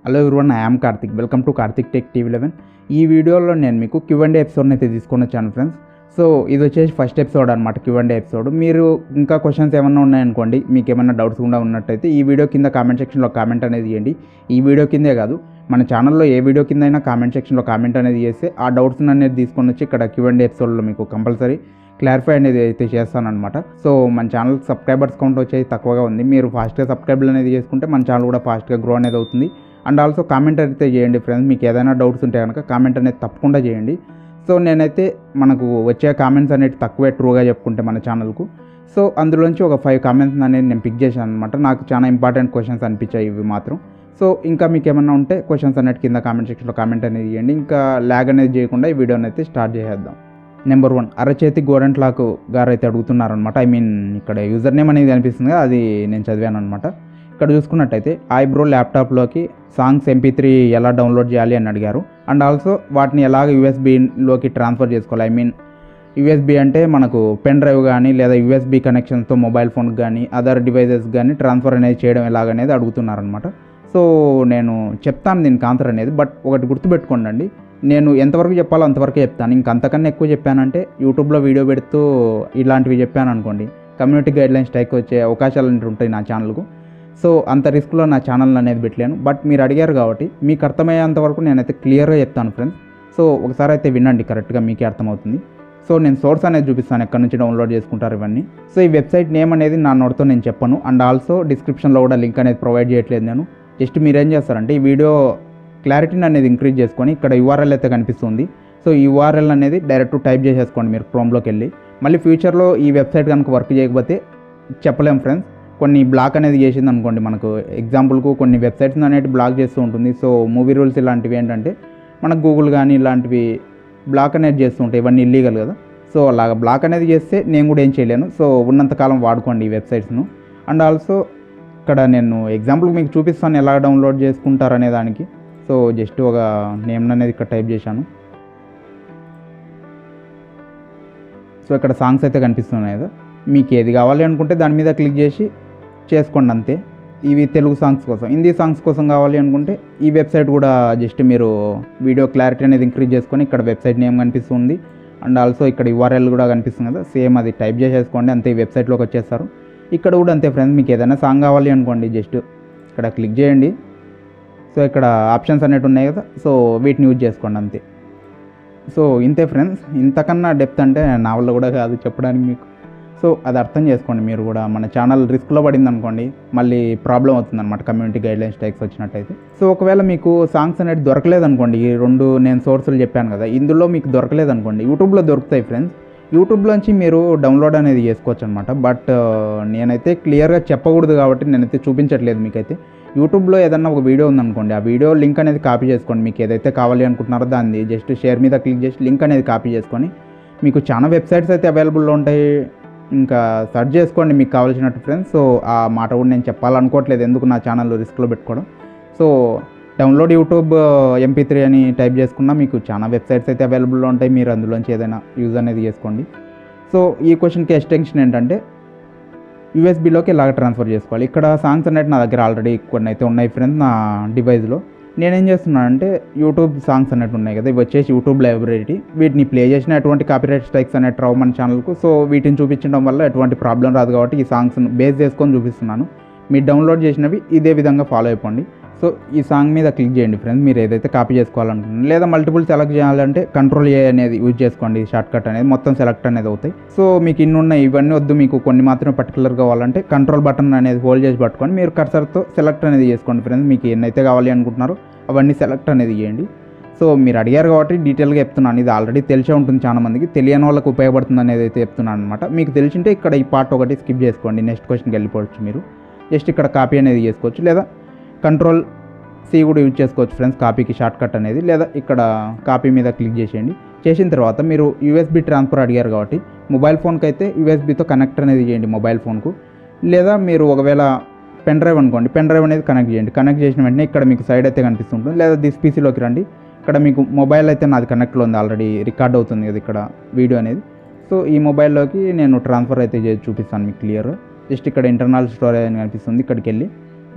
Hello everyone, I am Karthik. Welcome to Karthik tech టీవీ11. ఈ వీడియోలో నేను మీకు Q&A ఎపిసోడ్ని అయితే తీసుకొని వచ్చాను ఫ్రెండ్స్. సో ఇది వచ్చేసి ఫస్ట్ ఎపిసోడ్ అనమాట, Q&A ఎపిసోడ్. మీరు ఇంకా క్వశ్చన్స్ ఏమన్నా ఉన్నాయనుకోండి, మీకు ఏమైనా డౌట్స్ కూడా ఉన్నట్టయితే ఈ వీడియో కింద కామెంట్ సెక్షన్లో కామెంట్ అనేది చేయండి. ఈ వీడియో కిందే కాదు, మన ఛానల్లో ఏ వీడియో కింద అయినా కామెంట్ సెక్షన్లో కామెంట్ అనేది చేస్తే ఆ డౌట్స్ అనేది తీసుకొని వచ్చి ఇక్కడ Q&A ఎపిసోడ్లో మీకు కంపల్సరీ క్లారిఫై అనేది అయితే చేస్తానమాట. సో మన ఛానల్ సబ్స్క్రైబర్స్ కౌంట్ వచ్చేసి తక్కువగా ఉంది. మీరు ఫాస్ట్గా సబ్స్క్రైబ్ అనేది చేసుకుంటే మన ఛానల్ కూడా ఫాస్ట్గా గ్రో అనేది అవుతుంది. అండ్ ఆల్సో కామెంట్ అయితే చేయండి ఫ్రెండ్స్. మీకు ఏదైనా డౌట్స్ ఉంటే కనుక కామెంట్ అనేది తప్పకుండా చేయండి. సో నేనైతే మనకు వచ్చే కామెంట్స్ అనేవి తక్కువే, ట్రూగా చెప్పుకుంటే మన ఛానల్కు. సో అందులోంచి ఒక 5 కామెంట్స్ అనేది నేను పిక్ చేశాను అనమాట. నాకు చాలా ఇంపార్టెంట్ క్వశ్చన్స్ అనిపించాయి ఇవి మాత్రం. సో ఇంకా మీకు ఏమన్నా ఉంటే క్వశ్చన్స్ అనేది కింద కామెంట్ సెక్షన్లో కామెంట్ అనేది చేయండి. ఇంకా ల్యాగ్ అనేది చేయకుండా ఈ వీడియోని అయితే స్టార్ట్ చేసేద్దాం. నెంబర్ 1, అరచేతి గోరెంట్లాకు గారు అయితే అడుగుతున్నారనమాట. ఇక్కడ యూజర్ నేమ్ అనేది అనిపిస్తుంది, అది నేను చదివాను అనమాట. ఇక్కడ చూసుకున్నట్టయితే ఐబ్రో ల్యాప్టాప్లోకి సాంగ్స్ MP3 ఎలా డౌన్లోడ్ చేయాలి అని అడిగారు. అండ్ ఆల్సో వాటిని ఎలాగ USB-లోకి ట్రాన్స్ఫర్ చేసుకోవాలి. USB అంటే మనకు పెన్ డ్రైవ్ కానీ లేదా USB కనెక్షన్స్తో మొబైల్ ఫోన్కి కానీ అదర్ డివైజెస్ కానీ ట్రాన్స్ఫర్ అనేది చేయడం ఎలాగనేది అడుగుతున్నారనమాట. సో నేను చెప్తాను దీనికి ఆన్సర్ అనేది. బట్ ఒకటి గుర్తుపెట్టుకోండి, నేను ఎంతవరకు చెప్పాలో అంతవరకే చెప్తాను. అంతకన్నా ఎక్కువ చెప్పానంటే యూట్యూబ్లో వీడియో పెడుతూ ఇలాంటివి చెప్పాను అనుకోండి, కమ్యూనిటీ గైడ్లైన్స్ స్ట్రైక్ వచ్చే అవకాశాలు ఉంటాయి నా ఛానల్కు. సో అంత రిస్క్లో నా ఛానల్ అనేది పెట్టలేను. బట్ మీరు అడిగారు కాబట్టి మీకు అర్థమయ్యేంత వరకు నేనైతే క్లియర్గా చెప్తాను ఫ్రెండ్స్. సో ఒకసారి అయితే వినండి, కరెక్ట్గా మీకే అర్థమవుతుంది. సో నేను సోర్స్ అనేది చూపిస్తాను, ఎక్కడి నుంచి డౌన్లోడ్ చేసుకుంటారు ఇవన్నీ. సో ఈ వెబ్సైట్ నేమ్ అనేది నా నోట్తో నేను చెప్పను. అండ్ ఆల్సో డిస్క్రిప్షన్లో కూడా లింక్ అనేది ప్రొవైడ్ చేయట్లేదు నేను. జస్ట్ మీరేం చేస్తారంటే ఈ వీడియో క్లారిటీని అనేది ఇంక్రీజ్ చేసుకొని ఇక్కడ URL అయితే కనిపిస్తుంది. సో ఈ URL అనేది డైరెక్ట్ టైప్ చేసేసుకోండి మీరు క్రోమ్లోకి వెళ్ళి. మళ్ళీ ఫ్యూచర్లో ఈ వెబ్సైట్ కనుక వర్క్ చేయకపోతే చెప్పలేం ఫ్రెండ్స్. కొన్ని బ్లాక్ అనేది చేసింది అనుకోండి, మనకు ఎగ్జాంపుల్కు కొన్ని వెబ్సైట్స్ అనేవి బ్లాక్ చేస్తూ ఉంటుంది. సో మూవీ రూల్స్ ఇలాంటివి ఏంటంటే మనకు గూగుల్ కానీ ఇలాంటివి బ్లాక్ అనేది చేస్తూ ఉంటాయి, ఇవన్నీ ఇల్లీగల్ కదా. సో అలాగ బ్లాక్ అనేది చేస్తే నేను కూడా ఏం చేయలేను. సో ఉన్నంతకాలం వాడుకోండి ఈ వెబ్సైట్స్ను. అండ్ ఆల్సో ఇక్కడ నేను ఎగ్జాంపుల్ మీకు చూపిస్తాను ఎలా డౌన్లోడ్ చేసుకుంటారు అనే దానికి. సో జస్ట్ ఒక నేమ్ అనేది ఇక్కడ టైప్ చేశాను. సో ఇక్కడ సాంగ్స్ అయితే కనిపిస్తున్నాయి కదా, మీకు ఏది కావాలి అనుకుంటే దాని మీద క్లిక్ చేసి చేసుకోండి అంతే. ఇవి తెలుగు సాంగ్స్ కోసం. హిందీ సాంగ్స్ కోసం కావాలి అనుకుంటే ఈ వెబ్సైట్ కూడా జస్ట్ మీరు వీడియో క్లారిటీ అనేది ఇంక్రీజ్ చేసుకొని ఇక్కడ వెబ్సైట్ నేమ్ కనిపిస్తుంది. అండ్ ఆల్సో ఇక్కడ URL కూడా కనిపిస్తుంది కదా, సేమ్ అది టైప్ చేసేసుకోండి అంతే, ఈ వెబ్సైట్లోకి వచ్చేస్తారు. ఇక్కడ కూడా అంతే ఫ్రెండ్స్, మీకు ఏదైనా సాంగ్ కావాలి అనుకోండి జస్ట్ ఇక్కడ క్లిక్ చేయండి. సో ఇక్కడ ఆప్షన్స్ అనేవి ఉన్నాయి కదా, సో వీటిని యూజ్ చేసుకోండి అంతే. సో ఇంతే ఫ్రెండ్స్, ఇంతకన్నా డెప్త్ అంటే నా వల్ల కూడా కాదు చెప్పడానికి మీకు. సో అది అర్థం చేసుకోండి మీరు కూడా. మన ఛానల్ రిస్క్లో పడింది అనుకోండి, మళ్ళీ ప్రాబ్లం అవుతుందన్నమాట కమ్యూనిటీ గైడ్లైన్స్ స్ట్రైక్స్ వచ్చినట్టయితే. సో ఒకవేళ మీకు సాంగ్స్ అనేది దొరకలేదు అనుకోండి, ఈ 2 నేను సోర్సులు చెప్పాను కదా, ఇందులో మీకు దొరకలేదు అనుకోండి, యూట్యూబ్లో దొరుకుతాయి ఫ్రెండ్స్. యూట్యూబ్లోంచి మీరు డౌన్లోడ్ అనేది చేసుకోవచ్చు అనమాట. బట్ నేనైతే క్లియర్గా చెప్పకూడదు కాబట్టి నేనైతే చూపించట్లేదు మీకైతే. యూట్యూబ్లో ఏదన్నా ఒక వీడియో ఉందనుకోండి, ఆ వీడియో లింక్ అనేది కాపీ చేసుకోండి. మీకు ఏదైతే కావాలి అనుకుంటున్నారో దాన్ని జస్ట్ షేర్ మీద క్లిక్ చేసి లింక్ అనేది కాపీ చేసుకొని, మీకు చాలా వెబ్సైట్స్ అయితే అవైలబుల్లో ఉంటాయి, ఇంకా సెర్చ్ చేసుకోండి మీకు కావాల్సినట్టు ఫ్రెండ్స్. సో ఆ మాట కూడా నేను చెప్పాలనుకోవట్లేదు, ఎందుకు నా ఛానల్ రిస్క్లో పెట్టుకోవడం. సో డౌన్లోడ్ యూట్యూబ్ MP3 అని టైప్ చేసుకున్నా మీకు చాలా వెబ్సైట్స్ అయితే అవైలబుల్లో ఉంటాయి, మీరు అందులోంచి ఏదైనా యూజ్ అనేది చేసుకోండి. సో ఈ క్వశ్చన్కి ఎక్స్టెన్షన్ ఏంటంటే USB-లోకి ఎలాగ ట్రాన్స్ఫర్ చేసుకోవాలి. ఇక్కడ సాంగ్స్ అనేవి నా దగ్గర ఆల్రెడీ కొన్ని అయితే ఉన్నాయి ఫ్రెండ్స్ నా డివైస్లో. నేనేం చేస్తున్నానంటే యూట్యూబ్ సాంగ్స్ అనేవి ఉన్నాయి కదా, ఇవి వచ్చేసి యూట్యూబ్ లైబ్రరీ. వీటిని ప్లే చేసిన ఎటువంటి కాపీరైట్ స్ట్రైక్స్ అనేవి రావు మన ఛానల్కు. సో వీటిని చూపించడం వల్ల ఎటువంటి ప్రాబ్లం రాదు కాబట్టి ఈ సాంగ్స్ను బేస్ చేసుకొని చూపిస్తున్నాను. మీరు డౌన్లోడ్ చేసినవి ఇదే విధంగా ఫాలో అయిపోండి. సో ఈ సాంగ్ మీద క్లిక్ చేయండి ఫ్రెండ్స్, మీరు ఏదైతే కాపీ చేసుకోవాలనుకుంటున్నారు. లేదా మల్టిపుల్ సెలెక్ట్ చేయాలంటే Ctrl+A అనేది యూజ్ చేసుకోండి, షార్ట్కట్ అనేది మొత్తం సెలెక్ట్ అనేది అవుతాయి. సో మీకు ఇన్ని ఉన్నాయి, ఇవన్నీ వద్దు, మీకు కొన్ని మాత్రమే పర్టికులర్ కావాలంటే కంట్రోల్ బటన్ అనేది హోల్డ్ చేసి పట్టుకొని మీరు కర్సర్తో సెలెక్ట్ అనేది చేసుకోండి ఫ్రెండ్స్. మీకు ఎన్నైతే కావాలి అనుకుంటున్నారో అవన్నీ సెలెక్ట్ అనేది చేయండి. సో మీరు అడిగారు కాబట్టి డీటెయిల్గా చెప్తున్నాను. ఇది ఆల్రెడీ తెలిసే ఉంటుంది చాలా మందికి, తెలియని వాళ్ళకి ఉపయోగపడుతుంది అనేది అయితే చెప్తున్నాను అనమాట. మీకు తెలిసింటే ఇక్కడ ఈ పార్ట్ ఒకటి స్కిప్ చేసుకోండి, నెక్స్ట్ క్వశ్చన్కి వెళ్ళిపోవచ్చు. మీరు జస్ట్ ఇక్కడ కాపీ అనేది చేసుకోవచ్చు, లేదా Ctrl+C కూడా యూజ్ చేసుకోవచ్చు ఫ్రెండ్స్ కాపీకి షార్ట్కట్ అనేది. లేదా ఇక్కడ కాపీ మీద క్లిక్ చేసేయండి. చేసిన తర్వాత మీరు USB ట్రాన్స్ఫర్ అడిగారు కాబట్టి మొబైల్ ఫోన్కి అయితే USB-తో కనెక్ట్ అనేది చేయండి మొబైల్ ఫోన్కు. లేదా మీరు ఒకవేళ పెన్ డ్రైవ్ అనుకోండి, పెన్ డ్రైవ్ అనేది కనెక్ట్ చేయండి. కనెక్ట్ చేసిన వెంటనే ఇక్కడ మీకు సైడ్ అయితే కనిపిస్తుంటుంది. లేదా దిస్ PCలోకి రండి, ఇక్కడ మీకు మొబైల్ అయితే నాది కనెక్ట్లో ఉంది, ఆల్రెడీ రికార్డ్ అవుతుంది కదా ఇక్కడ వీడియో అనేది. సో ఈ మొబైల్లోకి నేను ట్రాన్స్ఫర్ అయితే చేసి చూపిస్తాను మీకు క్లియర్. జస్ట్ ఇక్కడ ఇంటర్నల్ స్టోరేజ్ అని కనిపిస్తుంది, ఇక్కడికి వెళ్ళి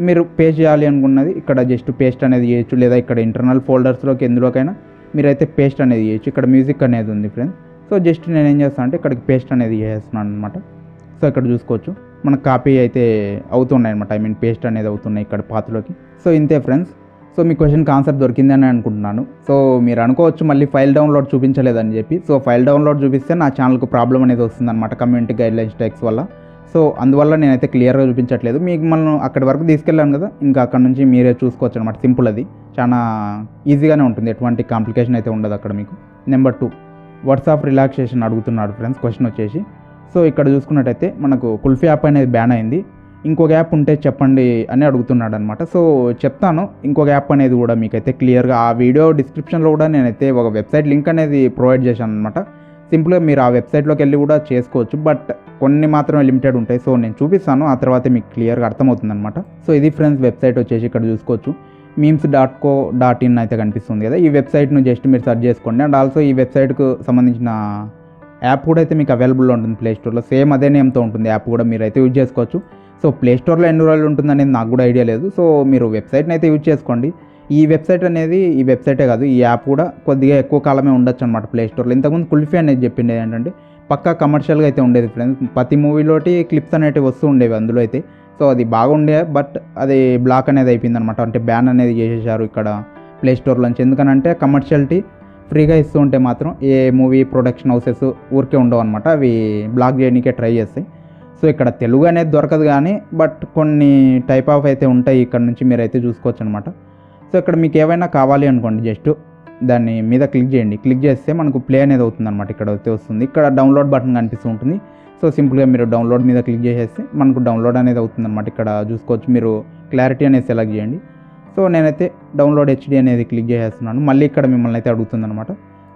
మీరు పేస్ట్ చేయాలి అనుకున్నది ఇక్కడ జస్ట్ పేస్ట్ అనేది చేయొచ్చు, లేదా ఇక్కడ ఇంటర్నల్ ఫోల్డర్స్లోకి ఎందులోకైనా మీరైతే పేస్ట్ అనేది చేయొచ్చు. ఇక్కడ మ్యూజిక్ అనేది ఉంది ఫ్రెండ్స్. సో జస్ట్ నేను ఏం చేస్తాను అంటే ఇక్కడికి పేస్ట్ అనేది చేస్తున్నాను అనమాట. సో ఇక్కడ చూసుకోవచ్చు మనకు కాపీ అయితే అవుతున్నాయి అనమాట, పేస్ట్ అనేది అవుతున్నాయి ఇక్కడ పాత్రలోకి. సో ఇంతే ఫ్రెండ్స్. సో మీ క్వశ్చన్కి ఆన్సర్ దొరికిందని అనుకుంటున్నాను. సో మీరు అనుకోవచ్చు మళ్ళీ ఫైల్ డౌన్లోడ్ చూపించలేదని చెప్పి. సో ఫైల్ డౌన్లోడ్ చూపిస్తే నా ఛానల్కు ప్రాబ్లం అనేది వస్తుందన్నమాట కమ్యూనిటీ గైడ్లైన్స్ టెక్స్ వల్ల. సో అందువల్ల నేనైతే క్లియర్గా చూపించట్లేదు. మీకు మనం అక్కడి వరకు తీసుకెళ్ళాను కదా, ఇంకా అక్కడ నుంచి మీరే చూసుకోవచ్చు అనమాట. సింపుల్, అది చాలా ఈజీగానే ఉంటుంది, ఎటువంటి కాంప్లికేషన్ అయితే ఉండదు అక్కడ మీకు. నెంబర్ 2 వర్డ్స్ ఆఫ్ రిలాక్సేషన్ అడుగుతున్నాడు ఫ్రెండ్స్ క్వశ్చన్ వచ్చేసి. సో ఇక్కడ చూసుకున్నట్టయితే మనకు కుల్ఫీ యాప్ అనేది బ్యాన్ అయింది, ఇంకొక యాప్ ఉంటే చెప్పండి అని అడుగుతున్నాడు అనమాట. సో చెప్తాను ఇంకొక యాప్ అనేది కూడా మీకైతే క్లియర్గా. ఆ వీడియో డిస్క్రిప్షన్లో కూడా నేనైతే ఒక వెబ్సైట్ లింక్ అనేది ప్రొవైడ్ చేశాను అనమాట. సింపుల్గా మీరు ఆ వెబ్సైట్లోకి వెళ్ళి కూడా చేసుకోవచ్చు, బట్ కొన్ని మాత్రమే లిమిటెడ్ ఉంటాయి. సో నేను చూపిస్తాను, ఆ తర్వాత మీకు క్లియర్గా అర్థమవుతుంది అనమాట. సో ఇది ఫ్రెండ్స్ వెబ్సైట్ వచ్చేసి ఇక్కడ చూసుకోవచ్చు memes.co.in అయితే కనిపిస్తుంది కదా. ఈ వెబ్సైట్ను జస్ట్ మీరు సెర్చ్ చేసుకోండి. అండ్ ఆల్సో ఈ వెబ్సైట్కు సంబంధించిన యాప్ కూడా అయితే మీకు అవైలబుల్లో ఉంటుంది ప్లేస్టోర్లో. సేమ్ అదే నేమ్తో ఉంటుంది యాప్ కూడా, మీరు అయితే యూజ్ చేసుకోవచ్చు. సో ప్లేస్టోర్లో ఎన్ని రోజులు ఉంటుందనేది నాకు కూడా ఐడియా లేదు. సో మీరు వెబ్సైట్ని అయితే యూజ్ చేసుకోండి. ఈ వెబ్సైట్ అనేది ఈ వెబ్సైటే కాదు, ఈ యాప్ కూడా కొద్దిగా ఎక్కువ కాలమే ఉండొచ్చు అనమాట ప్లేస్టోర్లో. ఇంతకుముందు కుల్ఫీ అనేది చెప్పిండేది ఏంటంటే పక్కా కమర్షియల్గా అయితే ఉండేది ఫ్రెండ్స్. ప్రతి మూవీలోటి క్లిప్స్ అనేవి వస్తూ ఉండేవి అందులో అయితే. సో అది బాగుండే, బట్ అది బ్లాక్ అనేది అయిపోయింది అనమాట. అంటే బ్యాన్ అనేది చేసేసారు ఇక్కడ ప్లేస్టోర్లోంచి. ఎందుకనంటే కమర్షియాలిటీ ఫ్రీగా ఇస్తూ ఉంటే మాత్రం ఏ మూవీ ప్రొడక్షన్ హౌసెస్ ఊరికే ఉండవు అనమాట, అవి బ్లాక్ చేయడానికే ట్రై చేస్తాయి. సో ఇక్కడ తెలుగు అనేది దొరకదు కానీ, బట్ కొన్ని టైప్ ఆఫ్ అయితే ఉంటాయి ఇక్కడ నుంచి మీరైతే చూసుకోవచ్చు అనమాట. సో ఇక్కడ మీకు ఏవైనా కావాలి అనుకోండి, జస్ట్ దాన్ని మీద క్లిక్ చేయండి. క్లిక్ చేస్తే మనకు ప్లే అనేది అవుతుంది అనమాట. ఇక్కడ అయితే వస్తుంది, ఇక్కడ డౌన్లోడ్ బటన్ కనిపిస్తూ ఉంటుంది. సో సింపుల్గా మీరు డౌన్లోడ్ మీద క్లిక్ చేసేస్తే మనకు డౌన్లోడ్ అనేది అవుతుంది అనమాట. ఇక్కడ చూసుకోవచ్చు, మీరు క్లారిటీ అనేది సెలెక్ట్ చేయండి. సో నేనైతే డౌన్లోడ్ హెచ్డి అనేది క్లిక్ చేసేస్తున్నాను. మళ్ళీ ఇక్కడ మిమ్మల్ని అయితే అడుగుతుంది అనమాట.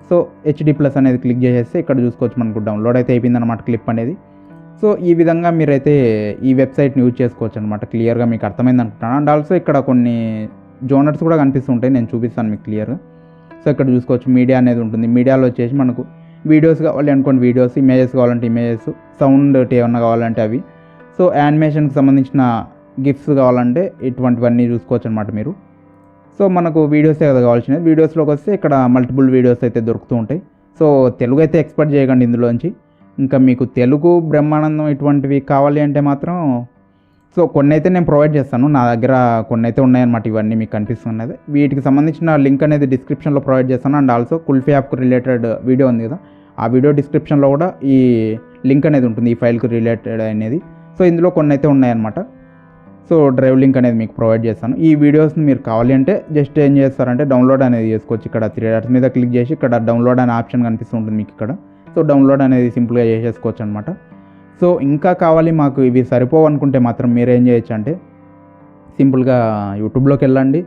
సో HD+ అనేది క్లిక్ చేసేస్తే ఇక్కడ చూసుకోవచ్చు మనకు డౌన్లోడ్ అయితే అయిపోయింది అనమాట క్లిప్ అనేది. సో ఈ విధంగా మీరైతే ఈ వెబ్సైట్ని యూజ్ చేసుకోవచ్చు అనమాట. క్లియర్గా మీకు అర్థమైంది అనుకుంటున్నాను. అండ్ ఆల్సో ఇక్కడ కొన్ని జోనర్స్ కూడా కనిపిస్తుంటాయి, నేను చూపిస్తాను మీకు క్లియర్గా. సో ఇక్కడ చూసుకోవచ్చు మీడియా అనేది ఉంటుంది. మీడియాలో వచ్చేసి మనకు వీడియోస్ కావాలి అనుకోండి వీడియోస్, ఇమేజెస్ కావాలంటే ఇమేజెస్, సౌండ్ ఏమన్నా కావాలంటే అవి. సో యానిమేషన్కి సంబంధించిన గిఫ్ట్స్ కావాలంటే ఇటువంటివన్నీ చూసుకోవచ్చు అనమాట మీరు. సో మనకు వీడియోసే కదా కావాల్సినవి. వీడియోస్లోకి వస్తే ఇక్కడ మల్టిపుల్ వీడియోస్ అయితే దొరుకుతూ ఉంటాయి. సో తెలుగు అయితే ఎక్స్పెక్ట్ చేయకండి ఇందులోంచి. ఇంకా మీకు తెలుగు బ్రహ్మానందం ఇటువంటివి కావాలి అంటే మాత్రం సో కొన్ని అయితే నేను ప్రొవైడ్ చేస్తాను. నా దగ్గర కొన్ని అయితే ఉన్నాయన్నమాట, ఇవన్నీ మీకు కనిపిస్తున్నది. వీటికి సంబంధించిన లింక్ అనేది డిస్క్రిప్షన్లో ప్రొవైడ్ చేస్తాను. అండ్ ఆల్సో కుల్ఫీ యాప్కి రిలేటెడ్ వీడియో ఉంది కదా, ఆ వీడియో డిస్క్రిప్షన్లో కూడా ఈ లింక్ అనేది ఉంటుంది, ఈ ఫైల్కి రిలేటెడ్ అనేది. సో ఇందులో కొన్ని అయితే ఉన్నాయన్నమాట. సో డ్రైవ్ లింక్ అనేది మీకు ప్రొవైడ్ చేస్తాను. ఈ వీడియోస్ని మీరు కావాలి అంటే జస్ట్ ఏం చేస్తారంటే డౌన్లోడ్ అనేది చేసుకోవచ్చు. ఇక్కడ 3 డాట్స్ మీద క్లిక్ చేసి ఇక్కడ డౌన్లోడ్ అనే ఆప్షన్ కనిపిస్తుంటుంది మీకు ఇక్కడ. సో డౌన్లోడ్ అనేది సింపుల్గా చేసేసుకోవచ్చు అనమాట. సో ఇంకా కావాలి మాకు ఇవి సరిపోవు అనుకుంటే మాత్రం మీరు ఏం చేయొచ్చు అంటే సింపుల్గా యూట్యూబ్లోకి వెళ్ళండి.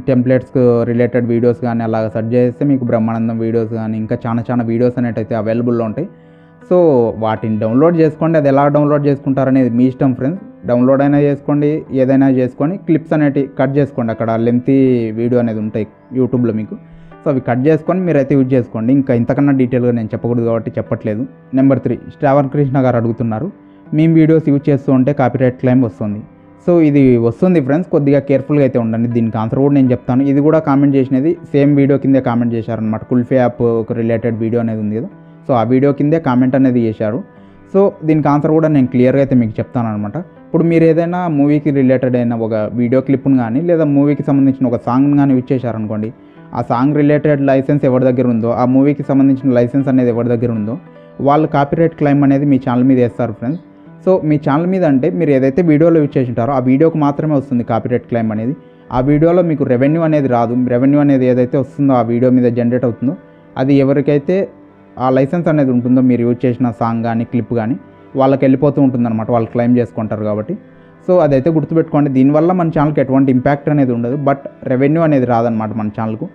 టెంప్లెట్స్కి రిలేటెడ్ వీడియోస్ కానీ అలాగ సెర్చ్ చేస్తే మీకు బ్రహ్మానందం వీడియోస్ కానీ ఇంకా చాలా వీడియోస్ అనేటైతే అవైలబుల్లో ఉంటాయి. సో వాటిని డౌన్లోడ్ చేసుకోండి. అది ఎలా డౌన్లోడ్ చేసుకుంటారనేది మీ ఇష్టం ఫ్రెండ్స్. డౌన్లోడ్ అయినా చేసుకోండి, ఏదైనా చేసుకొని క్లిప్స్ అనేటివి కట్ చేసుకోండి. అక్కడ లెంతీ వీడియో అనేది ఉంటాయి యూట్యూబ్లో మీకు. సో అవి కట్ చేసుకొని మీరైతే యూజ్ చేసుకోండి. ఇంకా ఇంతకన్నా డీటెయిల్గా నేను చెప్పకూడదు కాబట్టి చెప్పట్లేదు. నెంబర్ 3 శ్రావణ్ కృష్ణ గారు అడుగుతున్నారు, మేము వీడియోస్ యూజ్ చేస్తూ ఉంటే కాపీరైట్ క్లెయిమ్ వస్తుంది. సో ఇది వస్తుంది ఫ్రెండ్స్, కొద్దిగా కేర్ఫుల్గా అయితే ఉండండి. దీనికి ఆన్సర్ కూడా నేను చెప్తాను. ఇది కూడా కామెంట్ చేసినది సేమ్ వీడియో కిందే కామెంట్ చేశారనమాట. కుల్ఫీ యాప్ ఒక రిలేటెడ్ వీడియో అనేది ఉంది కదా, సో ఆ వీడియో కిందే కామెంట్ అనేది చేశారు. సో దీనికి ఆన్సర్ కూడా నేను క్లియర్గా అయితే మీకు చెప్తాను అనమాట. ఇప్పుడు మీరు ఏదైనా మూవీకి రిలేటెడ్ అయిన ఒక వీడియో క్లిప్ను కానీ లేదా మూవీకి సంబంధించిన ఒక సాంగ్ని కానీ యూజ్ చేశారనుకోండి, ఆ సాంగ్ రిలేటెడ్ లైసెన్స్ ఎవరి దగ్గర ఉందో, ఆ మూవీకి సంబంధించిన లైసెన్స్ అనేది ఎవరి దగ్గర ఉందో వాళ్ళు కాపీరైట్ క్లెయిమ్ అనేది మీ ఛానల్ మీద వేస్తారు ఫ్రెండ్స్. సో మీ ఛానల్ మీద అంటే మీరు ఏదైతే వీడియోలో యూజ్ చేసి ఉంటారో ఆ వీడియోకి మాత్రమే వస్తుంది కాపీరైట్ క్లెయిమ్ అనేది. ఆ వీడియోలో మీకు రెవెన్యూ అనేది రాదు. రెవెన్యూ అనేది ఏదైతే వస్తుందో ఆ వీడియో మీద జనరేట్ అవుతుందో అది ఎవరికైతే ఆ లైసెన్స్ అనేది ఉంటుందో మీరు యూజ్ చేసిన సాంగ్ కానీ క్లిప్ కానీ వాళ్ళకి వెళ్ళిపోతూ ఉంటుందన్నమాట, వాళ్ళు క్లెయిమ్ చేసుకుంటారు కాబట్టి. సో అదైతే గుర్తుపెట్టుకోండి. దీనివల్ల మన ఛానల్కి ఎటువంటి ఇంపాక్ట్ అనేది ఉండదు, బట్ రెవెన్యూ అనేది రాదనమాట మన ఛానల్కు.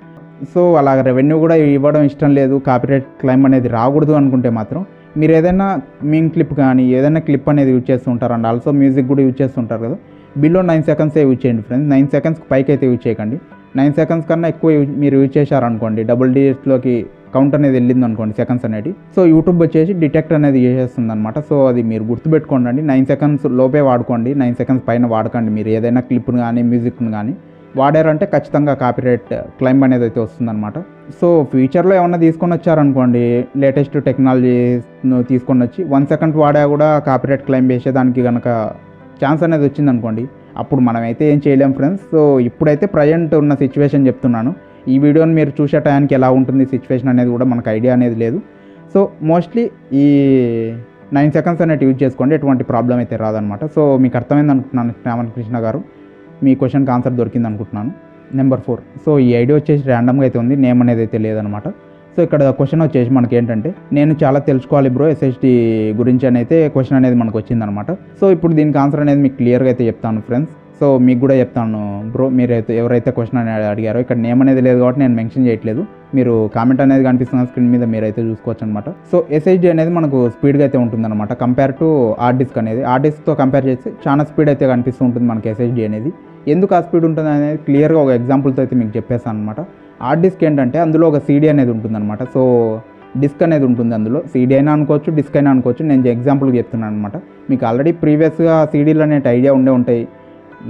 సో అలాగ రెవెన్యూ కూడా ఇవ్వడం ఇష్టం లేదు, కాపీరైట్ క్లెయిమ్ అనేది రాకూడదు అనుకుంటే మాత్రం మీరు ఏదైనా మీమ్ క్లిప్ కానీ ఏదైనా క్లిప్ అనేది యూజ్ చేస్తుంటారు. అండ్ ఆల్సో మ్యూజిక్ కూడా యూజ్ చేస్తుంటారు కదా, బిలో 9 సెకండ్సే యూజ్ చేయండి ఫ్రెండ్స్. 9 సెకండ్స్కి పైకి అయితే యూజ్ చేయకండి. 9 సెకండ్స్ కన్నా ఎక్కువ మీరు యూజ్ చేశారనుకోండి, డబుల్ డిజిట్స్లోకి కౌంట్ అనేది వెళ్ళింది అనుకోండి సెకండ్స్ అనేది, సో యూట్యూబ్ వచ్చేసి డిటెక్ట్ అనేది చేసేస్తుంది అనమాట. సో అది మీరు గుర్తుపెట్టుకోండి, 9 సెకండ్స్ లోపే వాడుకోండి, 9 సెకండ్స్ పైన వాడకండి. మీరు ఏదైనా క్లిప్ను కానీ మ్యూజిక్ను కానీ వాడారంటే ఖచ్చితంగా కాపీరైట్ క్లెయిమ్ అనేది అయితే వస్తుందన్నమాట. సో ఫ్యూచర్లో ఏమన్నా తీసుకొని వచ్చారనుకోండి, లేటెస్ట్ టెక్నాలజీను తీసుకొని వచ్చి 1 సెకండ్ వాడా కూడా కాపీరైట్ క్లెయిమ్ చేసేదానికి కనుక ఛాన్స్ అనేది వచ్చిందనుకోండి, అప్పుడు మనమైతే ఏం చేయలేం ఫ్రెండ్స్. సో ఇప్పుడైతే ప్రజెంట్ ఉన్న సిచ్యువేషన్ చెప్తున్నాను. ఈ వీడియోని మీరు చూసే టైంకి ఎలా ఉంటుంది సిచ్యువేషన్ అనేది కూడా మనకు ఐడియా అనేది లేదు. సో మోస్ట్లీ ఈ 9 సెకండ్స్ అనేది యూజ్ చేసుకోండి, ఎటువంటి ప్రాబ్లం అయితే రాదనమాట. సో మీకు అర్థమైంది అనుకుంటున్నాను శ్రావణ్ కృష్ణ గారు, మీ క్వశ్చన్కి ఆన్సర్ దొరికింది అనుకుంటున్నాను. నెంబర్ 4, సో ఈ ఐడియా వచ్చేసి ర్యాండమ్గా అయితే ఉంది, నేమ్ అనేది అయితే లేదనమాట. సో ఇక్కడ క్వశ్చన్ వచ్చేసి మనకి ఏంటంటే, నేను చాలా తెలుసుకోవాలి బ్రో ఎస్ఎస్డి గురించి అని అయితే క్వశ్చన్ అనేది మనకు వచ్చిందనమాట. సో ఇప్పుడు దీనికి ఆన్సర్ అనేది మీకు క్లియర్గా అయితే చెప్తాను ఫ్రెండ్స్. సో మీకు కూడా చెప్తాను బ్రో, మీరైతే ఎవరైతే క్వశ్చన్ అనేది అడిగారో ఇక్కడ నేమ్ అనేది లేదు కాబట్టి నేను మెన్షన్ చేయట్లేదు, మీరు కామెంట్ అనేది కనిపిస్తున్న స్క్రీన్ మీద మీరైతే చూసుకోవచ్చు అనమాట. సో ఎస్ఎస్డి అనేది మనకు స్పీడ్గా అయితే ఉంటుందన్నమాట కంపేర్ టు హార్డ్ డిస్క్ అనేది. హార్డ్ డిస్క్తో కంపేర్ చేస్తే చాలా స్పీడ్ అయితే కనిపిస్తూ ఉంటుంది మనకి ఎస్ఎస్డి అనేది. ఎందుకు ఆ స్పీడ్ ఉంటుంది అనేది క్లియర్గా ఒక ఎగ్జాంపుల్తో అయితే మీకు చెప్పేస్తాను అనమాట. హార్డ్ డిస్క్ ఏంటంటే అందులో ఒక సీడీ అనేది ఉంటుందన్నమాట. సో డిస్క్ అనేది ఉంటుంది అందులో, సీడీ అయినా అనుకోవచ్చు, డిస్క్ అయినా అనుకోవచ్చు. నేను ఎగ్జాంపుల్కి చెప్తున్నాను అనమాట. మీకు ఆల్రెడీ ప్రీవియస్గా సీడీలు అనేవి ఐడియా ఉండే ఉంటాయి.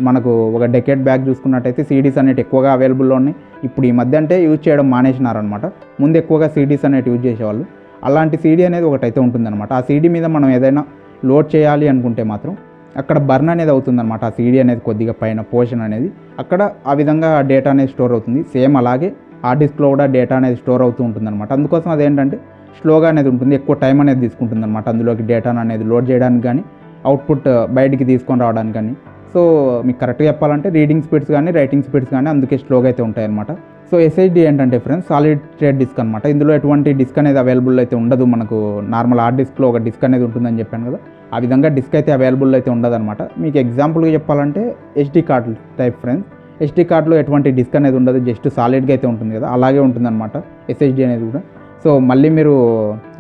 మనకు ఒక డెకేడ్ బ్యాక్ చూసుకున్నట్టయితే సీడీస్ అనేవి ఎక్కువగా అవైలబుల్లో ఉన్నాయి. ఇప్పుడు ఈ మధ్య అంటే యూజ్ చేయడం మానేసినారనమాట. ముందు ఎక్కువగా సీడీస్ అనేవి యూజ్ చేసేవాళ్ళు. అలాంటి సీడీ అనేది ఒకటైతే ఉంటుందన్నమాట. ఆ సీడీ మీద మనం ఏదైనా లోడ్ చేయాలి అనుకుంటే మాత్రం అక్కడ బర్న్ అనేది అవుతుందన్నమాట. ఆ సీడీ అనేది కొద్దిగా పైన పోర్షన్ అనేది అక్కడ ఆ విధంగా డేటా అనేది స్టోర్ అవుతుంది. సేమ్ అలాగే హార్డ్ డిస్క్లో కూడా డేటా అనేది స్టోర్ అవుతూ ఉంటుందన్నమాట. అందుకోసం అదేంటంటే స్లోగా అనేది ఉంటుంది, ఎక్కువ టైం అనేది తీసుకుంటుంది అనమాట అందులోకి డేటాను అనేది లోడ్ చేయడానికి కానీ అవుట్పుట్ బయటికి తీసుకొని రావడానికి కానీ. సో మీకు కరెక్ట్గా చెప్పాలంటే రీడింగ్ స్పీడ్స్ కానీ రైటింగ్ స్పీడ్స్ కానీ అందుకే స్లోగా అయితే ఉంటాయన్నమాట. సో ఎస్ఎస్డి ఏంటంటే ఫ్రెండ్స్ సాలిడ్ స్టేట్ డిస్క్ అనమాట. ఇందులో ఎటువంటి డిస్క్ అనేది అవైలబుల్ అయితే ఉండదు. మనకు నార్మల్ హార్డ్ డిస్క్లో ఒక డిస్క్ అనేది ఉంటుందని చెప్పాను కదా, ఆ విధంగా డిస్క్ అయితే అవైలబుల్ అయితే ఉండదన్నమాట. మీకు ఎగ్జాంపుల్గా చెప్పాలంటే SD card type friends. SD కార్డ్లో ఎటువంటి డిస్క్ అనేది ఉండదు, జస్ట్ సాలిడ్గా అయితే ఉంటుంది కదా, అలాగే ఉంటుందన్నమాట ఎస్ఎస్డి అనేది కూడా. సో మళ్ళీ మీరు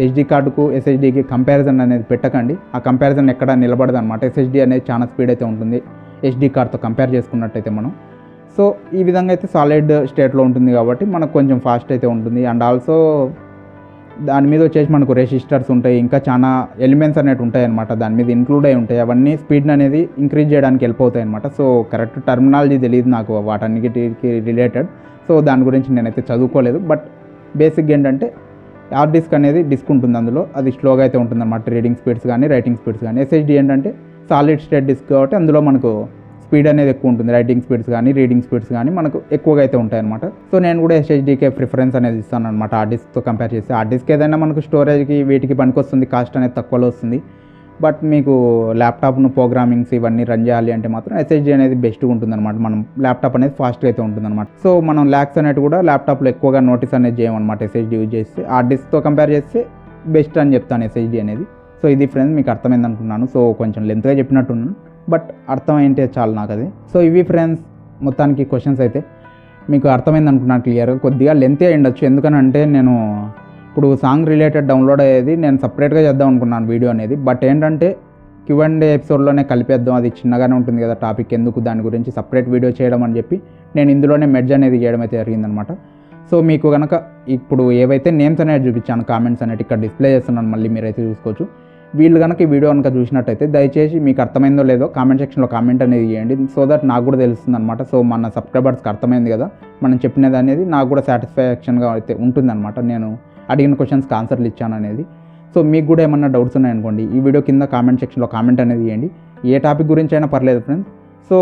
ఎస్డి కార్డుకు ఎస్ఎస్డికి కంపారిజన్ అనేది పెట్టకండి, ఆ కంపారిజన్ ఎక్కడ నిలబడదు అనమాట. ఎస్ఎస్డి అనేది చాలా స్పీడ్ అయితే ఉంటుంది ఎస్డి కార్డ్తో కంపేర్ చేసుకున్నట్టయితే మనం. సో ఈ విధంగా అయితే సాలిడ్ స్టేట్లో ఉంటుంది కాబట్టి మనకు కొంచెం ఫాస్ట్ అయితే ఉంటుంది. అండ్ ఆల్సో దాని మీద వచ్చేసి మనకు రెసిస్టర్స్ ఉంటాయి, ఇంకా చాలా ఎలిమెంట్స్ అనేవి ఉంటాయి అనమాట, దాని మీద ఇంక్లూడ్ అయి ఉంటాయి. అవన్నీ స్పీడ్ అనేది ఇంక్రీజ్ చేయడానికి హెల్ప్ అవుతాయి అనమాట. సో కరెక్ట్ టర్మినాలజీ తెలియదు నాకు వాటన్నిటికి రిలేటెడ్, సో దాని గురించి నేనైతే చదువుకోలేదు. బట్ బేసిక్గా ఏంటంటే హార్డ్ డిస్క్ అనేది డిస్క్ ఉంటుంది అందులో, అది స్లోగా అయితే ఉంటుంది అనమాట, రీడింగ్ స్పీడ్స్ కానీ రైటింగ్ స్పీడ్స్ కానీ. ఎస్ఎస్డి ఏంటంటే సాలిడ్ స్టేట్ డిస్క్ కాబట్టి అందులో మనకు స్పీడ్ అనేది ఎక్కువ ఉంటుంది, రైటింగ్ స్పీడ్స్ కానీ రీడింగ్ స్పీడ్స్ కానీ మనకు ఎక్కువగా అయితే ఉంటాయి అనమాట. సో నేను కూడా ఎస్ఎస్డీకే ప్రిఫరెన్స్ అనేది ఇస్తాను అనమాట హార్డ్ డిస్క్తో కంపేర్ చేస్తే. హార్డ్ డిస్క్ ఏదైనా మనకు స్టోరేజ్కి వీటికి పనికొస్తుంది, కాస్ట్ అనేది తక్కువలో వస్తుంది. బట్ మీకు ల్యాప్టాప్ను ప్రోగ్రామింగ్స్ ఇవన్నీ రన్ చేయాలి అంటే మాత్రం ఎస్ఎస్డి అనేది బెస్ట్గా ఉంటుందన్నమాట. మనం ల్యాప్టాప్ అనేది ఫాస్ట్గా అయితే ఉంటుందన్నమాట. సో మనం ల్యాక్స్ అనేది కూడా ల్యాప్టాప్లో ఎక్కువగా నోటీస్ అనేది చేయమన్నమాట ఎస్ఎస్డి యూజ్ చేస్తే. హార్డ్ డిస్క్తో కంపేర్ చేస్తే బెస్ట్ అని చెప్తాను ఎస్ఎస్డి అనేది. సో ఇది ఫ్రెండ్స్ మీకు అర్థమైంది అనుకున్నాను. సో కొంచెం లెంత్గా చెప్పినట్టున్నాను, బట్ అర్థమైంటే చాలు నాకు అది. సో ఇవి ఫ్రెండ్స్ మొత్తానికి క్వశ్చన్స్ అయితే మీకు అర్థమైంది అనుకున్నాను క్లియర్గా. కొద్దిగా లెంత్ అయ్యిండొచ్చు, ఎందుకనంటే నేను ఇప్పుడు సాంగ్ రిలేటెడ్ డౌన్లోడ్ అయ్యేది నేను సపరేట్గా చేద్దాం అనుకున్నాను వీడియో అనేది. బట్ ఏంటంటే Q&A ఎపిసోడ్లోనే కలిపేద్దాం, అది చిన్నగానే ఉంటుంది కదా టాపిక్, ఎందుకు దాని గురించి సపరేట్ వీడియో చేయడం అని చెప్పి నేను ఇందులోనే మెర్జ్ అనేది చేయడం అయితే జరిగిందనమాట. సో మీకు కనుక ఇప్పుడు ఏవైతే నేమ్స్ అనేది చూపించాను, కామెంట్స్ అనేది ఇక్కడ డిస్ప్లే చేస్తున్నాను, మళ్ళీ మీరైతే చూసుకోవచ్చు. వీళ్ళు కనుక ఈ వీడియో కనుక చూసినట్టయితే దయచేసి మీకు అర్థమైందో లేదో కామెంట్ సెక్షన్లో కామెంట్ అనేది చేయండి, సో దట్ నాకు కూడా తెలుస్తుంది అనమాట. సో మన సబ్స్క్రైబర్స్కి అర్థమైంది కదా మనం చెప్పినది అనేది, నాకు కూడా సాటిస్ఫాక్షన్గా అయితే ఉంటుందన్నమాట, నేను అడిగిన క్వశ్చన్స్కి ఆన్సర్లు ఇచ్చాను అనేది. సో మీకు కూడా ఏమన్నా డౌట్స్ ఉన్నాయనుకోండి ఈ వీడియో కింద కామెంట్ సెక్షన్లో కామెంట్ అనేది చేయండి, ఏ టాపిక్ గురించి అయినా పర్లేదు ఫ్రెండ్స్. సో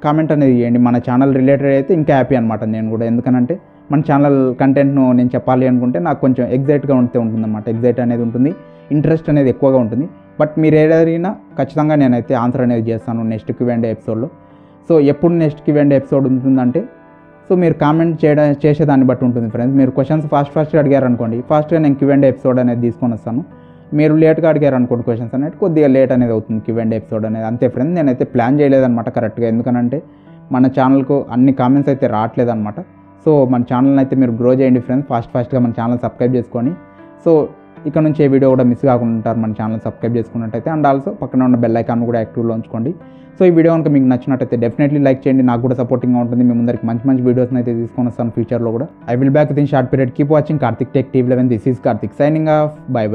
కామెంట్ అనేది చేయండి, మన ఛానల్ రిలేటెడ్ అయితే ఇంకా హ్యాపీ అనమాట నేను కూడా. ఎందుకనంటే మన ఛానల్ కంటెంట్ను నేను చెప్పాలి అనుకుంటే నాకు కొంచెం ఎగ్జైట్గా ఉంటే ఉంటుందన్నమాట, ఎగ్జైట్ అనేది ఉంటుంది, ఇంట్రెస్ట్ అనేది ఎక్కువగా ఉంటుంది. బట్ మీరు ఏదైనా ఖచ్చితంగా నేనైతే ఆన్సర్ అనేది చేస్తాను నెక్స్ట్ Q&A ఎపిసోడ్లో. సో ఎప్పుడు నెక్స్ట్ Q&A ఎపిసోడ్ ఉంటుందంటే సో మీరు కామెంట్ చేసేదాన్ని బట్టి ఉంటుంది ఫ్రెండ్స్. మీరు క్వశ్చన్స్ ఫాస్ట్గా అడిగారు అనుకోండి, ఫాస్ట్గా నేను Q&A ఎపిసోడ్ అనేది తీసుకొని వస్తాను. మీరు లేట్గా అడిగారు అనుకోండి క్వశ్చన్స్ అనేది, కొద్దిగా లేట్ అనేది అవుతుంది Q&A ఎపిసోడ్ అనేది. అంతే ఫ్రెండ్స్, నేనైతే ప్లాన్ చేయలేదన్నమాట కరెక్ట్గా, ఎందుకనంటే మన ఛానల్కు అన్ని కామెంట్స్ అయితే రావట్లేదన్నమాట. సో మన ఛానల్ని అయితే మీరు గ్రో చేయండి ఫ్రెండ్స్, ఫాస్ట్గా మన ఛానల్ సబ్స్క్రైబ్ చేసుకొని. సో ఇక్కడ నుంచి ఏ వీడియో కూడా మిస్ కాకుండా ఉంటారు మన ఛానల్ సబ్స్క్రైబ్ చేసుకున్నట్టయితే. అండ్ ఆల్సో పక్కన ఉన్న బెల్ ఐకాన్ కూడా యాక్టివ్లో ఉంచుకోండి. సో ఈ వీడియో కనుక మీకు నచ్చినట్టయితే డెఫినెట్లీ లైక్ చేయండి. నాకు కూడా సపోర్టింగ్గా ఉంటుంది. మీ ముందరికి మంచి వీడియోస్ని అయితే తీసుకొని వస్తాను ఫ్యూచర్లో కూడా. I will back with in short period. Keep watching Karthik tech TV 11. This is Karthik signing off. By.